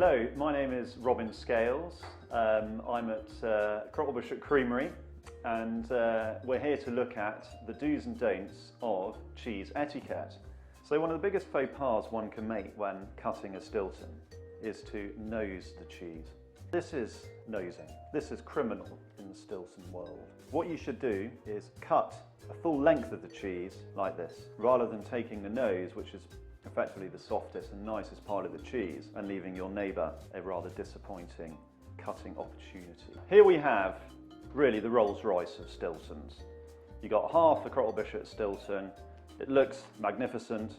Hello, my name is Robin Scales. I'm at Cropwell Bishop Creamery, and we're here to look at the do's and don'ts of cheese etiquette. So one of the biggest faux pas one can make when cutting a Stilton is to nose the cheese. This is nosing. This is criminal in the Stilton world. What you should do is cut a full length of the cheese like this, rather than taking the nose, which is effectively the softest and nicest part of the cheese, and leaving your neighbour a rather disappointing cutting opportunity. Here we have really the Rolls Royce of Stiltons. You got half the Cropwell Bishop Stilton. It looks magnificent.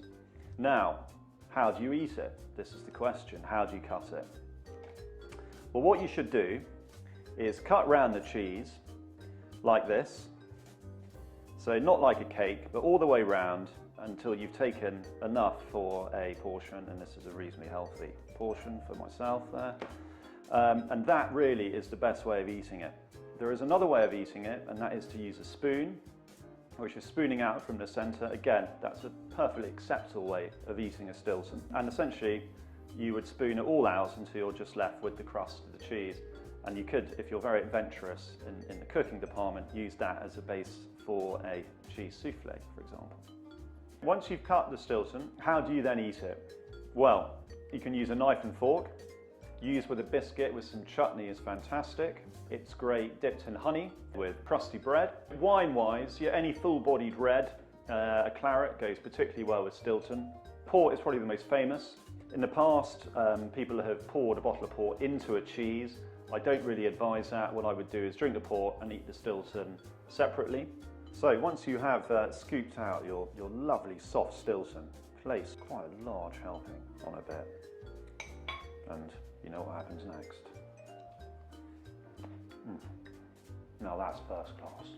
Now, how do you eat it? This is the question. How do you cut it? Well, what you should do is cut round the cheese like this. So not like a cake, but all the way round until you've taken enough for a portion, and this is a reasonably healthy portion for myself there. And that really is the best way of eating it. There is another way of eating it, and that is to use a spoon, which is spooning out from the centre. Again, that's a perfectly acceptable way of eating a Stilton. And essentially, you would spoon it all out until you're just left with the crust of the cheese. And you could, if you're very adventurous in the cooking department, use that as a base for a cheese souffle, for example. Once you've cut the Stilton, how do you then eat it? Well, you can use a knife and fork. Use with a biscuit with some chutney is fantastic. It's great dipped in honey with crusty bread. Wine-wise, any full-bodied red, a claret goes particularly well with Stilton. Port is probably the most famous. In the past, people have poured a bottle of port into a cheese. I don't really advise that. What I would do is drink the port and eat the Stilton separately. So once you have scooped out your lovely soft Stilton, place quite a large helping on a bit, and you know what happens next. Now that's first class.